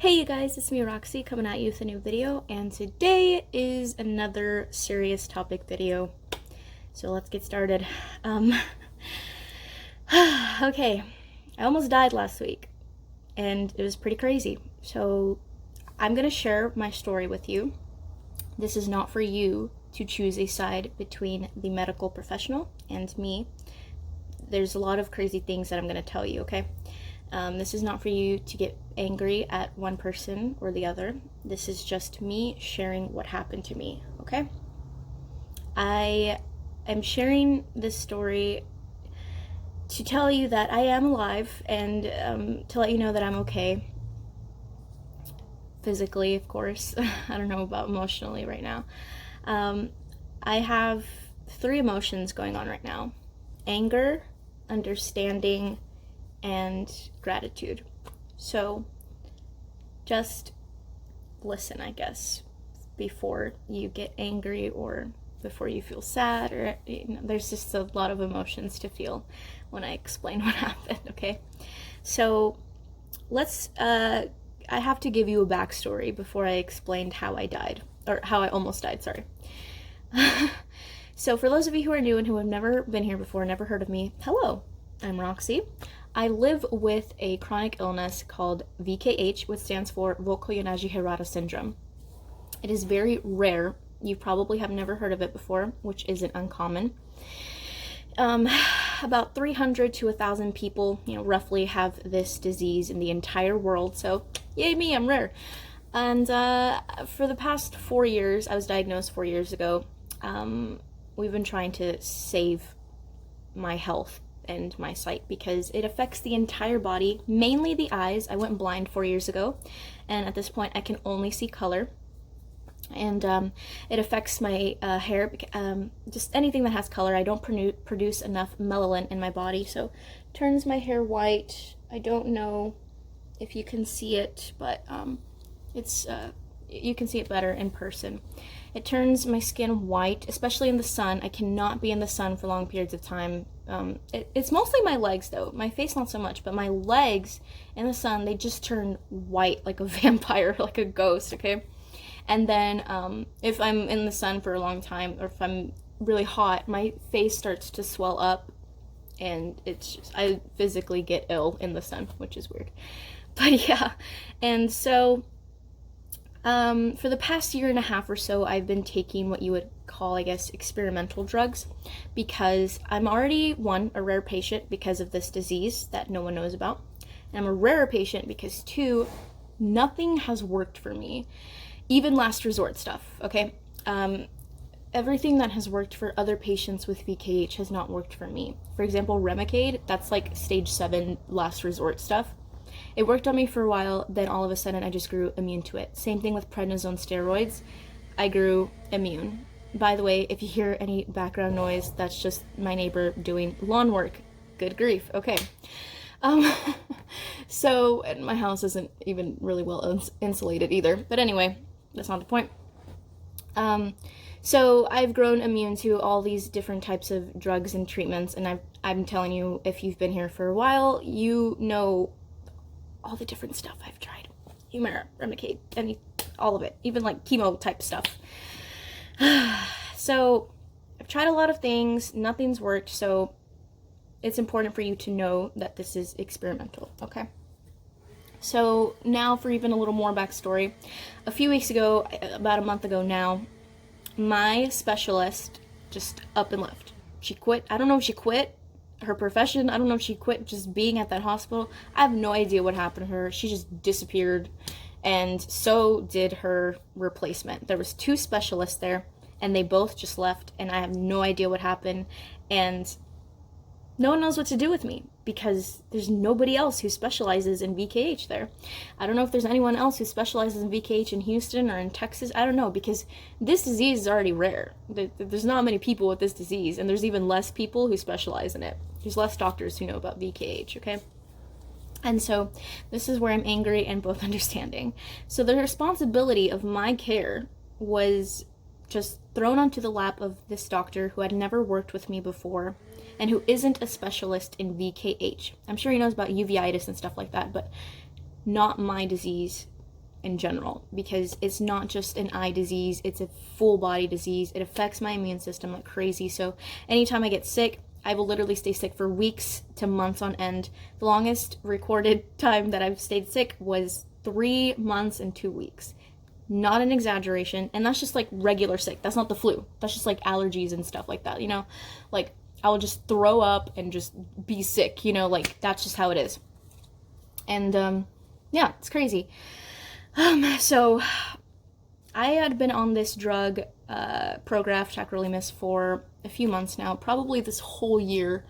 Hey you guys, it's me Roxy coming at you with a new video, and today is another serious topic video. So let's get started. Okay, I almost died last week, and it was pretty crazy. So I'm gonna share my story with you. This is not for you to choose a side between the medical professional and me. There's a lot of crazy things that I'm gonna tell you, okay? This is not for you to get angry at one person or the other. This is just me sharing what happened to me, okay? I am sharing this story to tell you that I am alive and to let you know that I'm okay. Physically, of course. I don't know about emotionally right now. I have three emotions going on right now: anger, understanding, and gratitude. So just listen, I guess, before you get angry or before you feel sad, or there's just a lot of emotions to feel when I explain what happened, okay? So I have to give you a backstory before I explained how I died, or how I almost died, sorry. So for those of you who are new and who have never been here before, never heard of me, hello, I'm Roxy. I live with a chronic illness called VKH, which stands for Vokoyanaji-Hirata syndrome. It is very rare. You probably have never heard of it before, which isn't uncommon. About 300 to 1,000 people, roughly have this disease in the entire world. So, yay me, I'm rare. And for the past 4 years, I was diagnosed 4 years ago. We've been trying to save my health and my sight because it affects the entire body, mainly the eyes. I went blind 4 years ago, and at this point I can only see color. And it affects my hair, just anything that has color. I don't produce enough melanin in my body, so it turns my hair white. I don't know if you can see it, but you can see it better in person. It turns my skin white, especially in the sun. I cannot be in the sun for long periods of time. It's mostly my legs, though. My face, not so much, but my legs in the sun, they just turn white like a vampire, like a ghost, okay? And then if I'm in the sun for a long time, or if I'm really hot, my face starts to swell up, and I physically get ill in the sun, which is weird. But yeah, and so for the past year and a half or so, I've been taking what you would call, I guess, experimental drugs, because I'm already, one, a rare patient because of this disease that no one knows about, and I'm a rare patient because, two, nothing has worked for me, even last resort stuff, okay? Everything that has worked for other patients with VKH has not worked for me. For example, Remicade, that's like stage 7 last resort stuff. It worked on me for a while, then all of a sudden I just grew immune to it. Same thing with prednisone steroids. I grew immune. By the way, if you hear any background noise, that's just my neighbor doing lawn work. Good grief. Okay. So, and my house isn't even really well insulated either. But anyway, that's not the point. So I've grown immune to all these different types of drugs and treatments, and I'm telling you, if you've been here for a while, you know all the different stuff I've tried. Humira, Remicade, all of it, even like chemo type stuff. So I've tried a lot of things, nothing's worked, so it's important for you to know that this is experimental, okay? So now for even a little more backstory. A few weeks ago, about a month ago now, my specialist just up and left. She quit. I don't know if she quit her profession. I don't know if she quit just being at that hospital. I have no idea what happened to her. She just disappeared, and so did her replacement. There was 2 specialists there, and they both just left, and I have no idea what happened, and no one knows what to do with me because there's nobody else who specializes in VKH there. I don't know if there's anyone else who specializes in VKH in Houston or in Texas. I don't know, because this disease is already rare. There's not many people with this disease, and there's even less people who specialize in it. There's less doctors who know about VKH, okay? And so this is where I'm angry and both understanding. So the responsibility of my care was just thrown onto the lap of this doctor who had never worked with me before and who isn't a specialist in VKH. I'm sure he knows about uveitis and stuff like that, but not my disease. in general, because it's not just an eye disease, it's a full body disease. It affects my immune system like crazy. So anytime I get sick, I will literally stay sick for weeks to months on end. The longest recorded time that I've stayed sick was 3 months and 2 weeks. Not an exaggeration. And that's just like regular sick. That's not the flu. That's just like allergies and stuff like that, you know? Like, I will just throw up and just be sick, you know? Like, that's just how it is. And, yeah, it's crazy. So I had been on this drug, Prograf, tacrolimus, for a few months now, probably this whole year.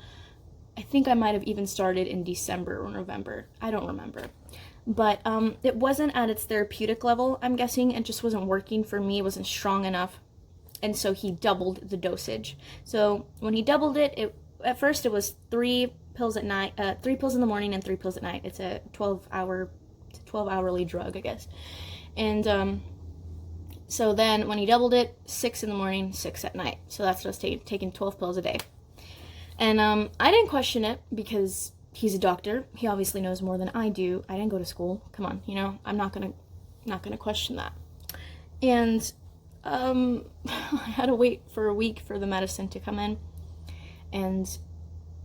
I think I might have even started in December or November. I don't remember. But it wasn't at its therapeutic level, I'm guessing. It just wasn't working for me. It wasn't strong enough. And so he doubled the dosage. So when he doubled it, at first it was 3 pills at night, 3 pills in the morning and 3 pills at night. It's a 12-hourly drug, I guess. And so then when he doubled it, 6 in the morning, 6 at night. So that's what I was taking 12 pills a day. And I didn't question it because he's a doctor. He obviously knows more than I do. I didn't go to school. Come on, you know, I'm not gonna question that. And I had to wait for a week for the medicine to come in. And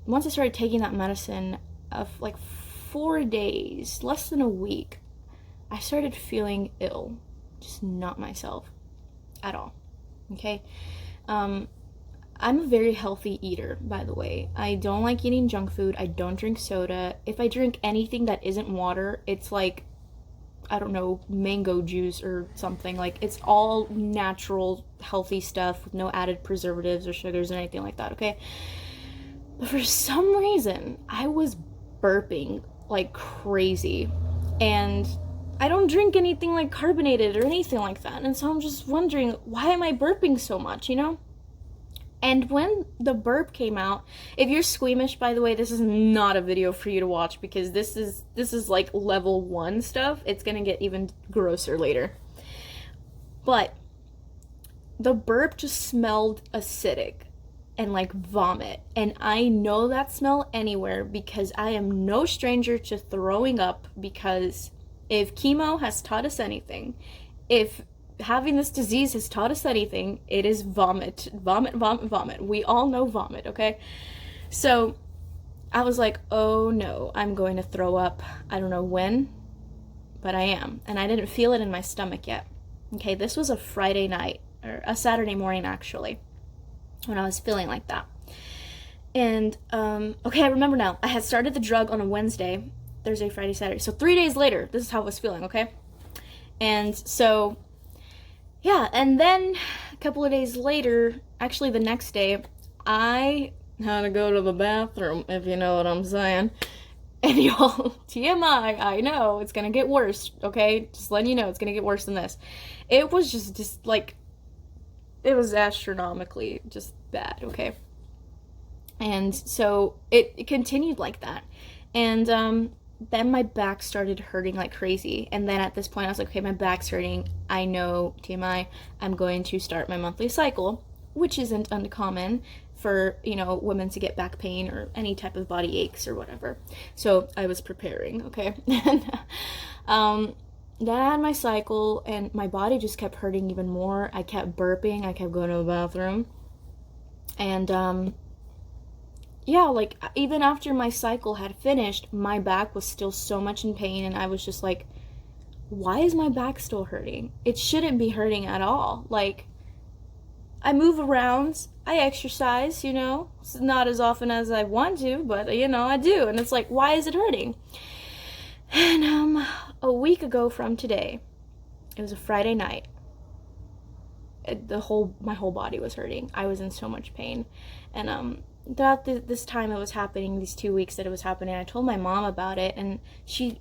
once I started taking that medicine, of like 4 days, less than a week, I started feeling ill. Just not myself at all. Okay? I'm a very healthy eater, by the way. I don't like eating junk food. I don't drink soda. If I drink anything that isn't water, it's like, I don't know, mango juice or something. Like, it's all natural, healthy stuff with no added preservatives or sugars or anything like that, okay? But for some reason, I was burping like crazy. And I don't drink anything like carbonated or anything like that. And so I'm just wondering, why am I burping so much, you know? And when the burp came out, if you're squeamish, by the way, this is not a video for you to watch, because this is like level 1 stuff. It's gonna get even grosser later. But the burp just smelled acidic and like vomit. And I know that smell anywhere because I am no stranger to throwing up, because if chemo has taught us anything, if having this disease has taught us anything, it is vomit. Vomit, vomit, vomit. We all know vomit, okay? So I was like, oh no, I'm going to throw up. I don't know when, but I am. And I didn't feel it in my stomach yet. Okay, this was a Friday night, or a Saturday morning actually, when I was feeling like that. And, okay, I remember now. I had started the drug on a Wednesday, Thursday, Friday, Saturday. So 3 days later, this is how I was feeling, okay? And so, yeah, and then a couple of days later, actually the next day, I had to go to the bathroom, if you know what I'm saying. And y'all, TMI, I know, it's gonna get worse, okay? Just letting you know, it's gonna get worse than this. It was just like, it was astronomically just bad, okay? And so it continued like that. And then my back started hurting like crazy. And then at this point I was like, okay, my back's hurting. I know, TMI, I'm going to start my monthly cycle, which isn't uncommon for, you know, women to get back pain or any type of body aches or whatever. So I was preparing, okay? And then I had my cycle and my body just kept hurting even more. I kept burping. I kept going to the bathroom. And yeah, like, even after my cycle had finished, my back was still so much in pain, and I was just like, why is my back still hurting? It shouldn't be hurting at all. Like, I move around, I exercise, you know, it's not as often as I want to, but, you know, I do, and it's like, why is it hurting? And, a week ago from today, it was a Friday night, my whole body was hurting. I was in so much pain, and, throughout this time it was happening, these 2 weeks that it was happening, I told my mom about it, and she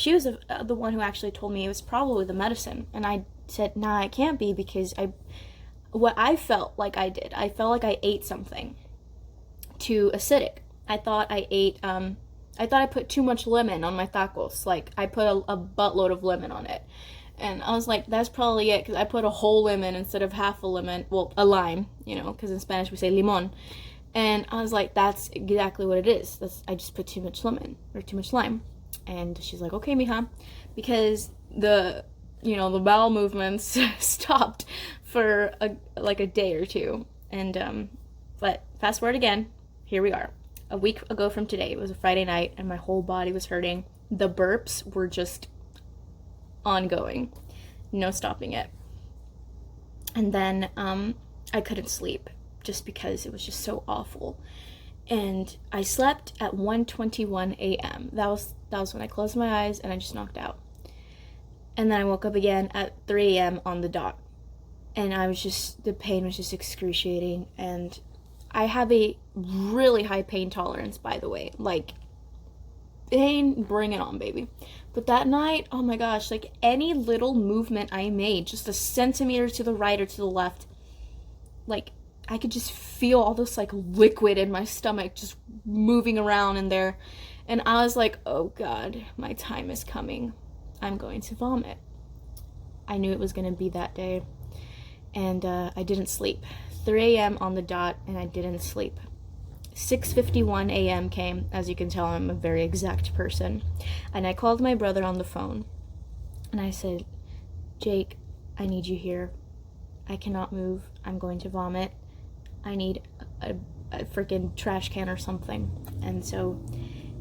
was the one who actually told me it was probably the medicine. And I said, nah, it can't be, because what I felt like I did, I felt like I ate something too acidic. I thought I put too much lemon on my tacos. Like, I put a buttload of lemon on it. And I was like, that's probably it, because I put a whole lemon instead of half a lemon, well, a lime, you know, because in Spanish we say limon. And I was like, that's exactly what it is. I just put too much lemon, or too much lime. And she's like, okay, mija. Because the the bowel movements stopped for a day or two. And but fast forward again, here we are. A week ago from today, it was a Friday night, and my whole body was hurting. The burps were just ongoing, no stopping it. And then I couldn't sleep just because it was just so awful. And I slept at 1:21 a.m. That was when I closed my eyes and I just knocked out. And then I woke up again at 3 a.m. on the dot. And the pain was just excruciating. And I have a really high pain tolerance, by the way. Like, pain, bring it on, baby. But that night, oh my gosh, like any little movement I made, just a centimeter to the right or to the left, like I could just feel all this like liquid in my stomach just moving around in there. And I was like, oh God, my time is coming. I'm going to vomit. I knew it was going to be that day. And I didn't sleep. 3 a.m. on the dot, and I didn't sleep. 6:51 a.m. came. As you can tell, I'm a very exact person. And I called my brother on the phone. And I said, Jake, I need you here. I cannot move. I'm going to vomit. I need a freaking trash can or something. And so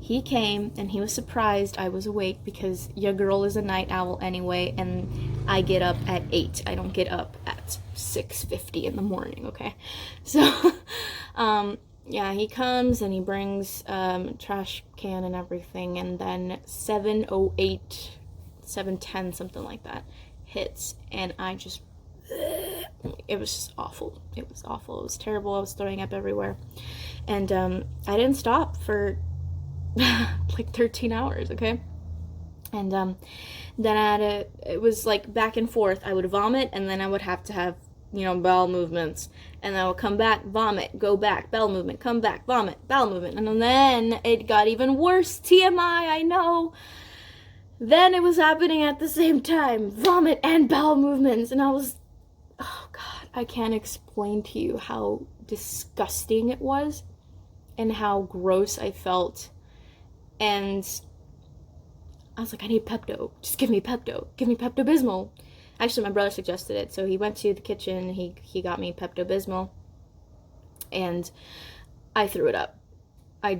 he came, and he was surprised I was awake because your girl is a night owl anyway, and I get up at 8. I don't get up at 6:50 in the morning, okay? So, yeah, he comes and he brings trash can and everything, and then 7:08, 7:10, something like that, hits, and I just, it was just awful. It was awful. It was terrible. I was throwing up everywhere. And I didn't stop for like 13 hours, okay? And then it was like back and forth. I would vomit, and then I would have to have, bowel movements. And I would come back, vomit, go back, bowel movement, come back, vomit, bowel movement. And then it got even worse. TMI, I know. Then it was happening at the same time. Vomit and bowel movements. And I was, oh God, I can't explain to you how disgusting it was and how gross I felt. And I was like, I need Pepto. Just give me Pepto. Give me Pepto-Bismol. Actually, my brother suggested it, so he went to the kitchen, he got me Pepto-Bismol, and I threw it up. I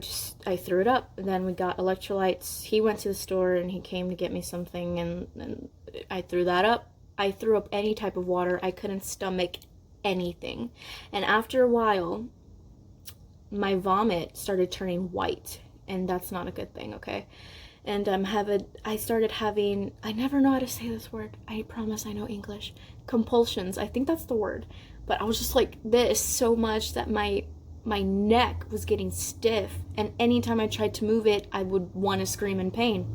threw it up, and then we got electrolytes. He went to the store, and he came to get me something, and I threw that up. I threw up any type of water. I couldn't stomach anything. And after a while, my vomit started turning white, and that's not a good thing, okay? And I started having, I never know how to say this word. I promise I know English. Compulsions, I think that's the word. But I was just like this so much that my neck was getting stiff. And anytime I tried to move it, I would want to scream in pain.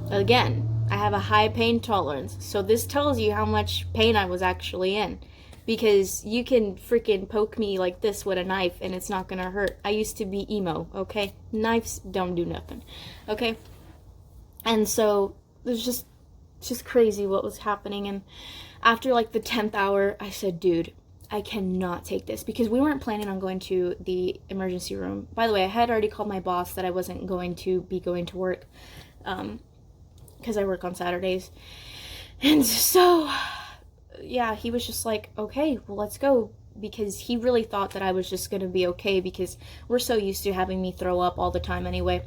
Again, I have a high pain tolerance. So this tells you how much pain I was actually in. Because you can freaking poke me like this with a knife and it's not gonna hurt. I used to be emo, okay? Knives don't do nothing, okay? And so it was just crazy what was happening. And after like the 10th hour, I said, dude, I cannot take this, because we weren't planning on going to the emergency room. By the way, I had already called my boss that I wasn't going to be going to work because I work on Saturdays. And so, yeah, he was just like, okay, well, let's go, because he really thought that I was just going to be okay, because we're so used to having me throw up all the time anyway.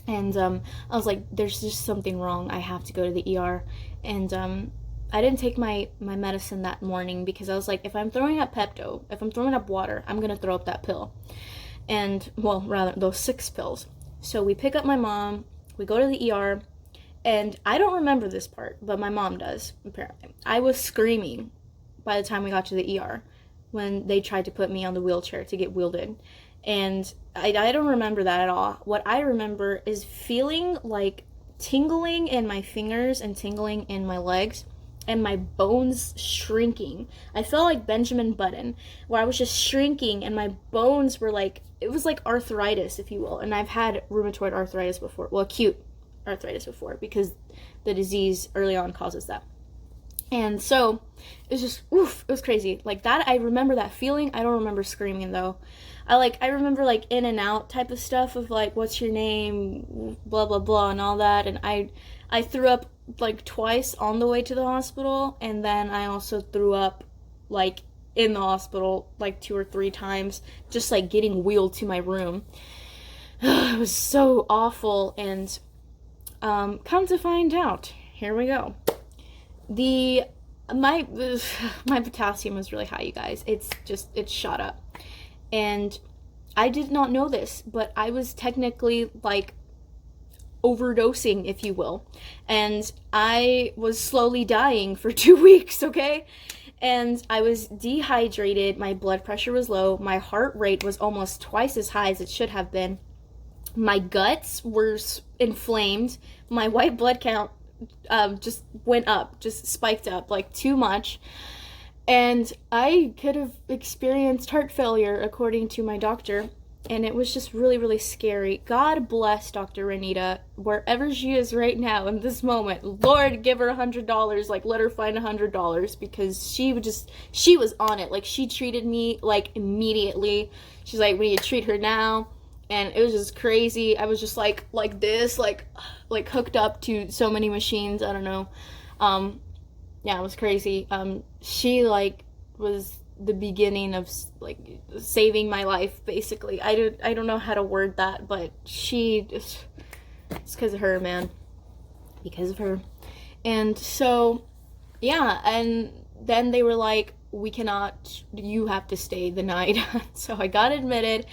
And I was like, there's just something wrong. I have to go to the ER. And I didn't take my medicine that morning because I was like, if I'm throwing up Pepto, if I'm throwing up water, I'm going to throw up that pill. And, well, rather, those 6 pills. So we pick up my mom, we go to the ER, and I don't remember this part, but my mom does, apparently. I was screaming by the time we got to the ER when they tried to put me on the wheelchair to get wheeled in. And I don't remember that at all. What I remember is feeling like tingling in my fingers and tingling in my legs and my bones shrinking. I felt like Benjamin Button, where I was just shrinking and my bones were like, it was like arthritis, if you will. And I've had rheumatoid arthritis before. Well, acute arthritis before, because the disease early on causes that. And so it was just, oof, it was crazy. Like that, I remember that feeling. I don't remember screaming though. I remember like in and out type of stuff of like, what's your name, blah, blah, blah, and all that. And I threw up like twice on the way to the hospital. And then I also threw up like in the hospital like 2 or 3 times, just like getting wheeled to my room. It was so awful. And come to find out, here we go. My potassium was really high, you guys. It's shot up. And I did not know this, but I was technically like overdosing, if you will. And I was slowly dying for 2 weeks, okay? And I was dehydrated, my blood pressure was low, my heart rate was almost twice as high as it should have been. My guts were inflamed, my white blood count just went up, just spiked up like too much, and I could have experienced heart failure according to my doctor, and it was just really, really scary. God bless Dr. Renita, wherever she is right now in this moment. Lord, give her $100, like let her find $100, because she was on it. Like she treated me like immediately. She's like, we need to treat her now. And it was just crazy. I was just like this, like hooked up to so many machines. I don't know. Yeah, it was crazy. She like was the beginning of like saving my life, basically. I don't know how to word that, but it's because of her, man. Because of her. And so, yeah, and then they were like, you have to stay the night. So I got admitted.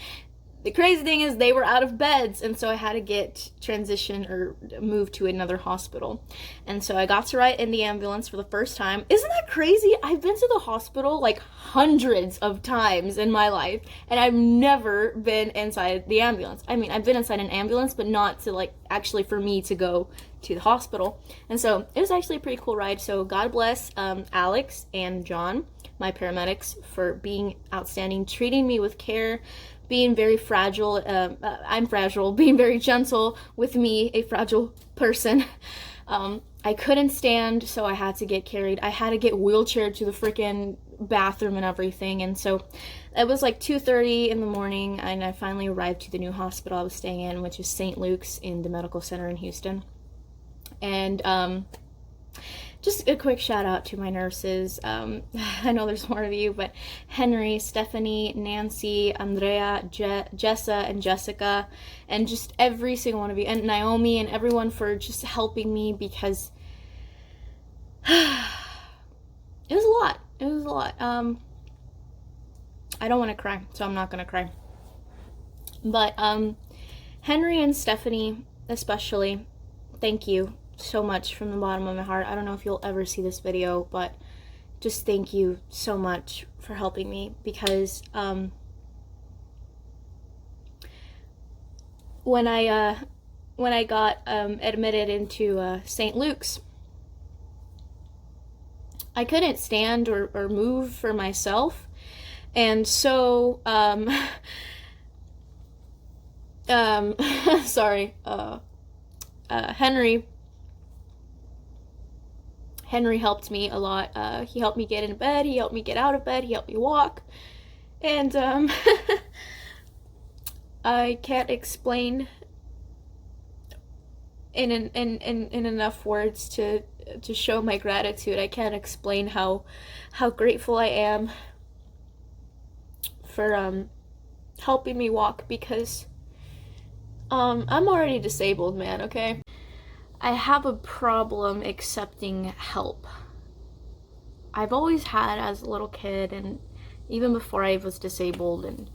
The crazy thing is they were out of beds, and so I had to get transitioned or moved to another hospital. And so I got to ride in the ambulance for the first time. Isn't that crazy? I've been to the hospital like hundreds of times in my life, and I've never been inside the ambulance. I mean, I've been inside an ambulance, but not to like actually for me to go to the hospital. And so it was actually a pretty cool ride. So God bless Alex and John, my paramedics, for being outstanding, treating me with care, being very fragile. I'm fragile, being very gentle with me, a fragile person. I couldn't stand, so I had to get carried. I had to get wheelchaired to the freaking bathroom and everything. And so it was like 2:30 in the morning, and I finally arrived to the new hospital I was staying in, which is St. Luke's in the medical center in Houston. And just a quick shout out to my nurses. I know there's more of you, but Henry, Stephanie, Nancy, Andrea, Jessa, and Jessica, and just every single one of you, and Naomi, and everyone for just helping me, because it was a lot. It was a lot. I don't want to cry, so I'm not going to cry. But Henry and Stephanie especially, thank you so much from the bottom of my heart. I don't know if you'll ever see this video, but just thank you so much for helping me, because when I got admitted into St. Luke's, I couldn't stand or move for myself, and so sorry, Henry helped me a lot. He helped me get in bed, he helped me get out of bed, he helped me walk, and I can't explain in enough words to show my gratitude. I can't explain how grateful I am for helping me walk, because I'm already disabled, man, okay? I have a problem accepting help. I've always had as a little kid, and even before I was disabled, and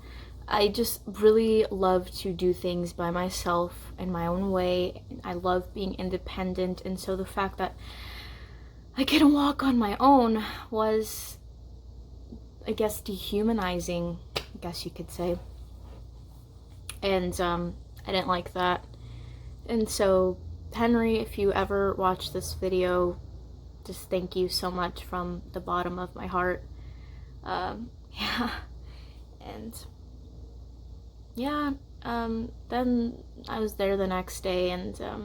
I just really love to do things by myself in my own way. I love being independent, and so the fact that I couldn't walk on my own was, I guess, dehumanizing, I guess you could say. And I didn't like that. And so, Henry, if you ever watch this video, just thank you so much from the bottom of my heart. Yeah. And yeah, then I was there the next day, and I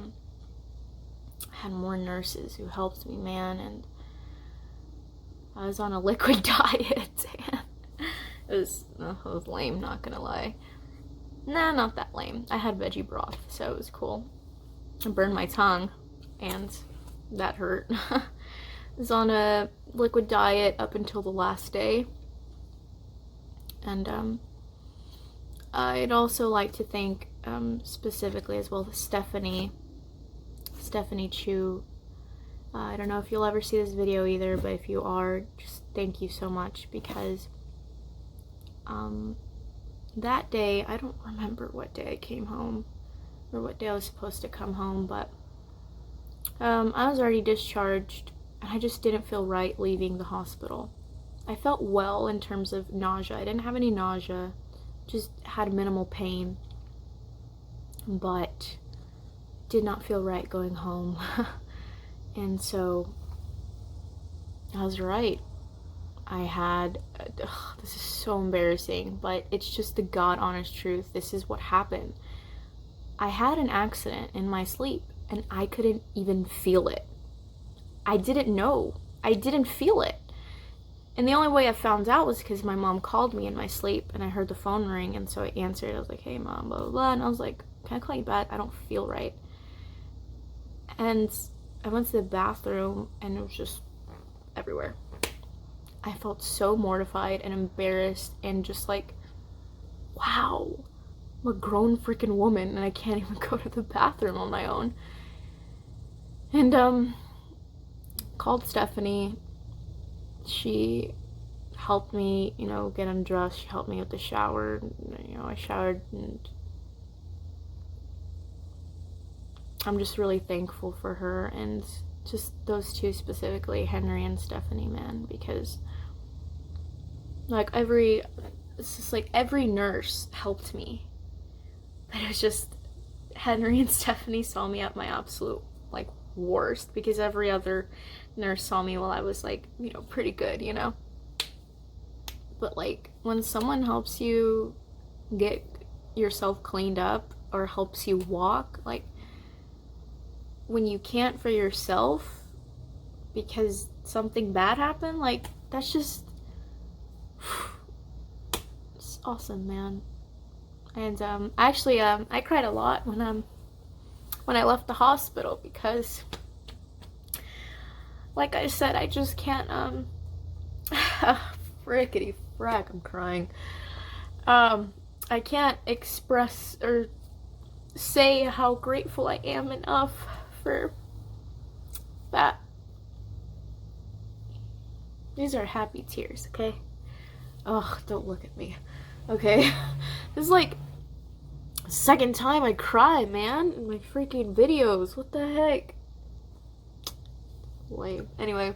had more nurses who helped me, man, and I was on a liquid diet. It was lame, not gonna lie. Nah, not that lame. I had veggie broth, so it was cool. I burned my tongue, and that hurt. I was on a liquid diet up until the last day. And I'd also like to thank specifically as well Stephanie Chu. I don't know if you'll ever see this video either, but if you are, just thank you so much, because that day, I don't remember what day I came home or what day I was supposed to come home, but I was already discharged and I just didn't feel right leaving the hospital. I felt well in terms of nausea. I didn't have any nausea, just had minimal pain, but did not feel right going home. And so I was right. I had, this is so embarrassing, but it's just the God honest truth. This is what happened. I had an accident in my sleep and I couldn't even feel it. I didn't know. I didn't feel it. And the only way I found out was because my mom called me in my sleep and I heard the phone ring, and so I answered. I was like, hey mom, blah, blah, blah. And I was like, can I call you back? I don't feel right. And I went to the bathroom and it was just everywhere. I felt so mortified and embarrassed and just like, wow, I'm a grown freaking woman and I can't even go to the bathroom on my own. And called Stephanie. She helped me, get undressed. She helped me with the shower. I showered, and I'm just really thankful for her, and just those two specifically, Henry and Stephanie, man, because every nurse helped me. But it was just Henry and Stephanie saw me at my absolute worst, because every other nurse saw me while I was pretty good, But when someone helps you get yourself cleaned up or helps you walk, when you can't for yourself because something bad happened, that's just it's awesome, man. And actually I cried a lot when I left the hospital, because like I said, I just can't frickety frack, I'm crying. I can't express or say how grateful I am enough for that. These are happy tears, okay? Ugh, don't look at me. Okay. This is the second time I cry, man, in my freaking videos. What the heck? Lame. Anyway.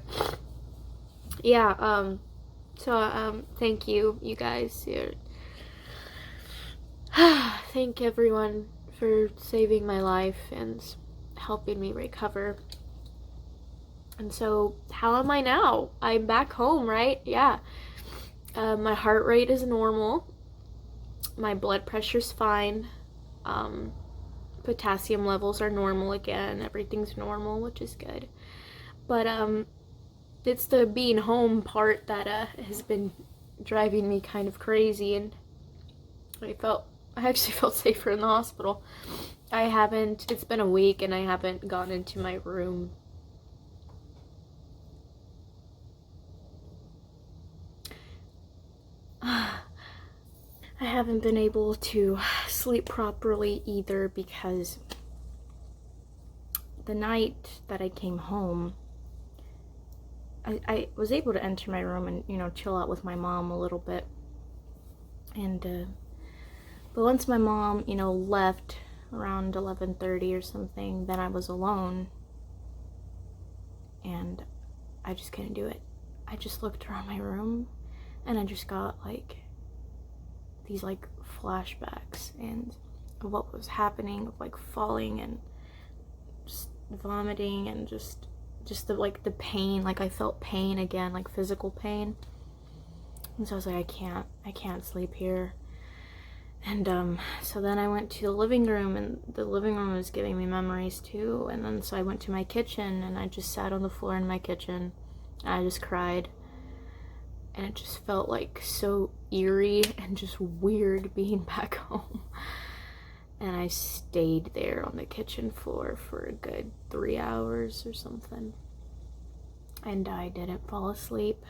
Yeah, thank you guys. Thank everyone for saving my life and helping me recover. And so, how am I now? I'm back home, right? Yeah. My heart rate is normal. My blood pressure's fine. Potassium levels are normal again. Everything's normal, which is good. But it's the being home part that has been driving me kind of crazy, and I actually felt safer in the hospital. It's been a week and I haven't gone into my room. I haven't been able to sleep properly either, because the night that I came home, I was able to enter my room and, chill out with my mom a little bit. And, but once my mom, left around 11:30 or something, then I was alone. And I just couldn't do it. I just looked around my room and I just got these flashbacks and of what was happening, of falling and just vomiting and just the pain. I felt pain again, physical pain. And so I was like, I can't sleep here. And so then I went to the living room, and the living room was giving me memories too. And then so I went to my kitchen and I just sat on the floor in my kitchen and I just cried. and it just felt like so eerie and just weird being back home. And I stayed there on the kitchen floor for a good 3 hours or something. And I didn't fall asleep.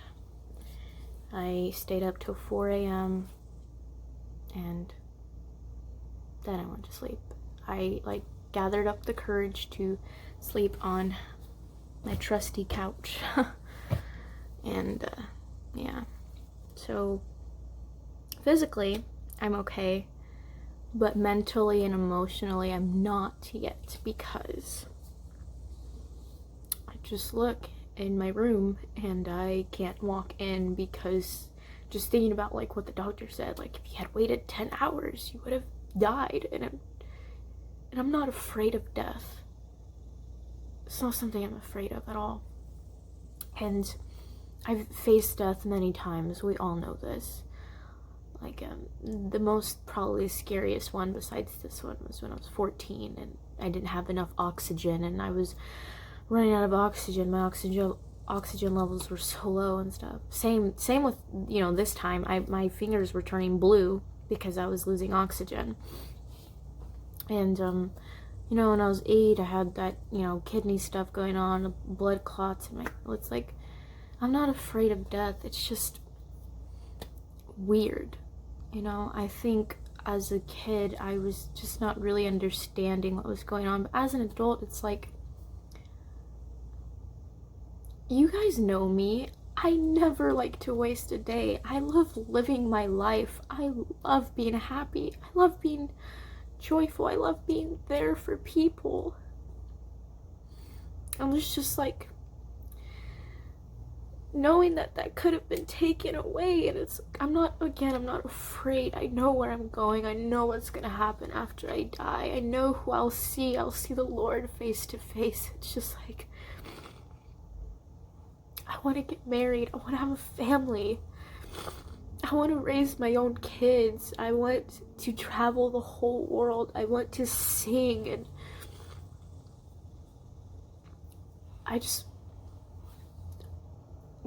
I stayed up till 4 a.m. and then I went to sleep. I gathered up the courage to sleep on my trusty couch. And yeah, so physically I'm okay, but mentally and emotionally I'm not yet, because I just look in my room and I can't walk in, because just thinking about what the doctor said, if you had waited 10 hours you would have died. And I'm not afraid of death. It's not something I'm afraid of at all. And I've faced death many times, we all know this. The most probably scariest one besides this one was when I was 14 and I didn't have enough oxygen and I was running out of oxygen. My oxygen levels were so low and stuff. Same with, this time my fingers were turning blue because I was losing oxygen. And when I was 8 I had that, kidney stuff going on, blood clots in my, it's I'm not afraid of death. It's just weird. I think as a kid I was just not really understanding what was going on, but as an adult it's you guys know me. I never like to waste a day. I love living my life. I love being happy. I love being joyful. I love being there for people. And it's just knowing that could have been taken away, and I'm not afraid. I know where I'm going. I know what's gonna happen after I die. I know who I'll see the Lord face to face. It's just I want to get married. I want to have a family. I want to raise my own kids. I want to travel the whole world. I want to sing, and I just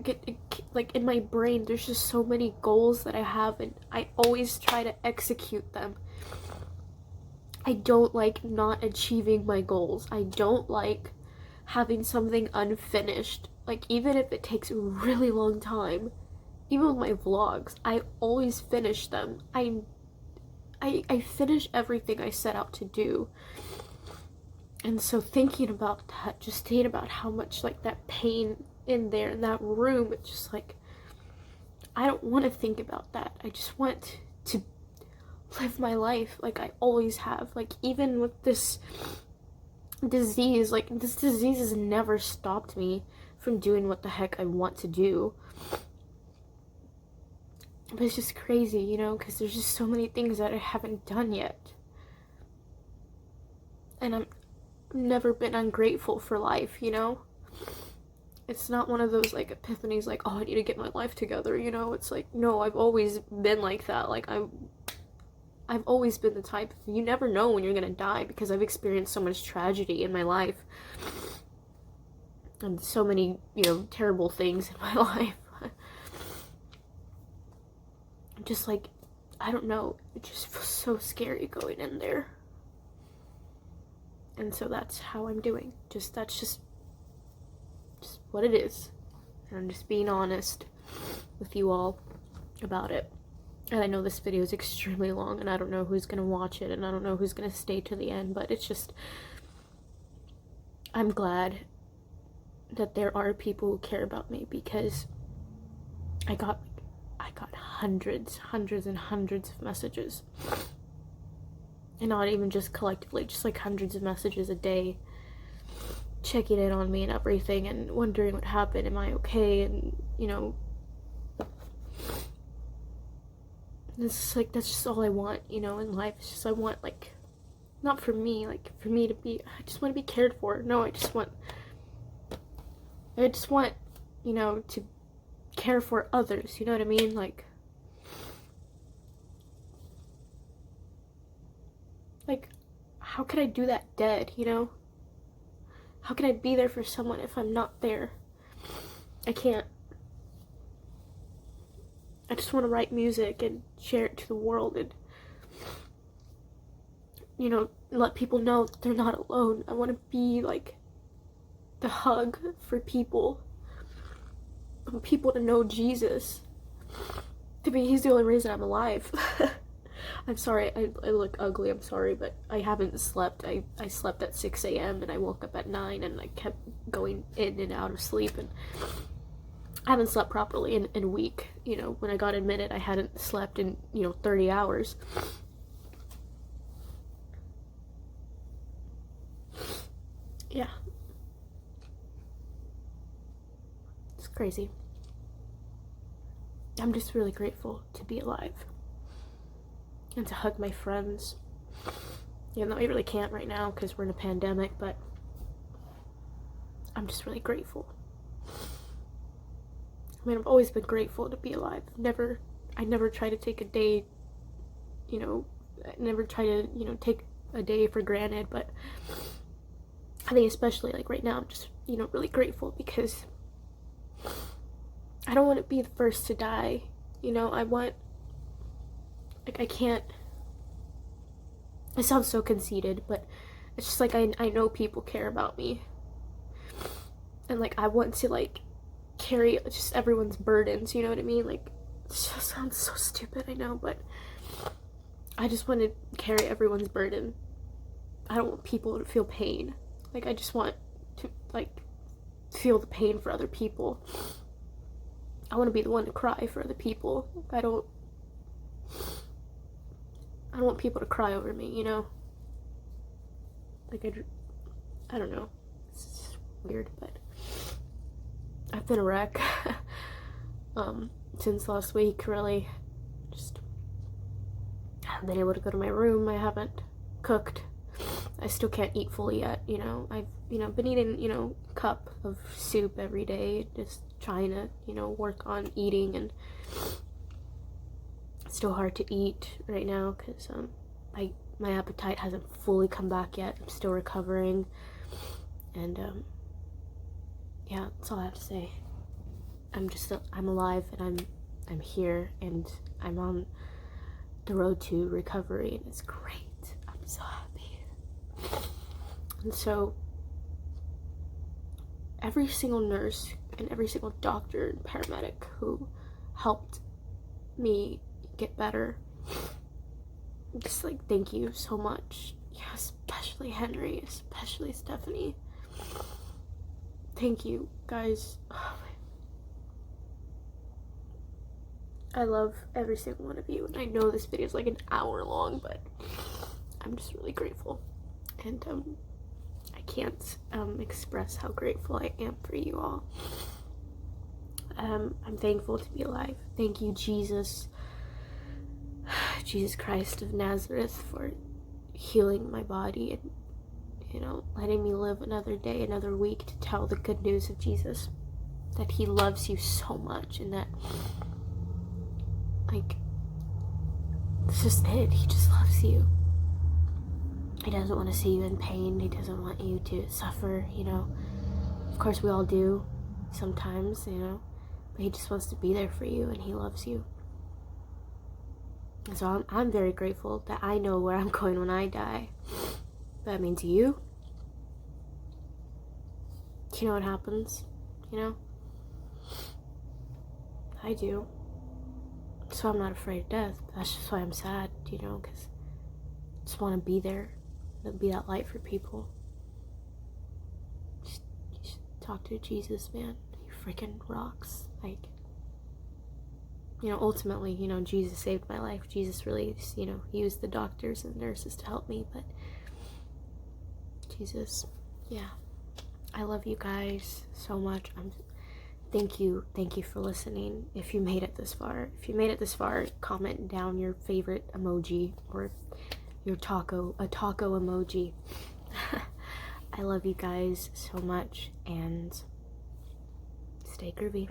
get in my brain there's just so many goals that I have, and I always try to execute them. I don't like not achieving my goals. I don't like having something unfinished. Even if it takes a really long time, even with my vlogs, I always finish them. I finish everything I set out to do. And so thinking about that, just thinking about how much that pain in there in that room, it's just I don't want to think about that. I just want to live my life like I always have. Even with this disease, this disease has never stopped me from doing what the heck I want to do. But it's just crazy, because there's just so many things that I haven't done yet. And I've never been ungrateful for life, It's not one of those epiphanies oh, I need to get my life together, It's no, I've always been like that. I've always been the type, you never know when you're gonna die, because I've experienced so much tragedy in my life. And so many, terrible things in my life. Just I don't know, it just feels so scary going in there. And so that's how I'm doing. That's just what it is. And I'm just being honest with you all about it. And I know this video is extremely long, and I don't know who's gonna watch it, and I don't know who's gonna stay to the end, but it's just, I'm glad that there are people who care about me, because I got hundreds and hundreds of messages, and not even just collectively, just hundreds of messages a day, checking in on me and everything, and wondering what happened, am I okay, and it's that's just all I want, in life. It's just I want not for me, for me to be, I just want to be cared for. No, I just want to care for others, you know what I mean? How could I do that dead, How can I be there for someone if I'm not there? I can't. I just want to write music and share it to the world and, you know, let people know that they're not alone. I want to be like the hug for people. I want people to know Jesus. To me, he's the only reason I'm alive. I'm sorry, I look ugly, I'm sorry, but I haven't slept. I slept at 6 a.m. and I woke up at 9 and I kept going in and out of sleep, and I haven't slept properly in a week. You know, when I got admitted, I hadn't slept in, 30 hours. Yeah. It's crazy. I'm just really grateful to be alive. And to hug my friends. Even though I really can't right now because we're in a pandemic, but I'm just really grateful. I mean, I've always been grateful to be alive. I never try to take a day, I never try to, take a day for granted, but I think especially like right now, I'm just, really grateful because I don't want to be the first to die. I can't, it sounds so conceited, but it's just like I know people care about me. And like I want to like carry just everyone's burdens, you know what I mean? Like, it just sounds so stupid, I know, but I just want to carry everyone's burden. I don't want people to feel pain. Like, I just want to like feel the pain for other people. I want to be the one to cry for other people. I don't want people to cry over me, Like, I don't know. It's weird, but I've been a wreck since last week, really. Just haven't been able to go to my room. I haven't cooked. I still can't eat fully yet, I've, been eating, a cup of soup every day, just trying to, work on eating, and it's still hard to eat right now because my appetite hasn't fully come back yet. I'm still recovering, and yeah, that's all I have to say. I'm alive, and I'm here, and I'm on the road to recovery, and it's great. I'm so happy. And so every single nurse and every single doctor and paramedic who helped me get better, just like, thank you so much. Yeah, especially Henry, especially Stephanie. Thank you, guys. I love every single one of you, and I know this video is like an hour long, but I'm just really grateful, and I can't express how grateful I am for you all. I'm thankful to be alive. Thank you, Jesus Christ of Nazareth, for healing my body and, letting me live another day, another week to tell the good news of Jesus, that he loves you so much, and that, like, this is it. He just loves you. He doesn't want to see you in pain. He doesn't want you to suffer, Of course, we all do sometimes, but he just wants to be there for you, and he loves you. And so I'm very grateful that I know where I'm going when I die. But I mean, to you? Do you know what happens? I do. So I'm not afraid of death. That's just why I'm sad, because I just want to be there. And be that light for people. Just talk to Jesus, man. He freaking rocks. Like, ultimately, Jesus saved my life. Jesus really just, used the doctors and nurses to help me, but Jesus, yeah. I love you guys so much. Thank you for listening. If you made it this far, comment down your favorite emoji or your taco emoji. I love you guys so much, and stay groovy.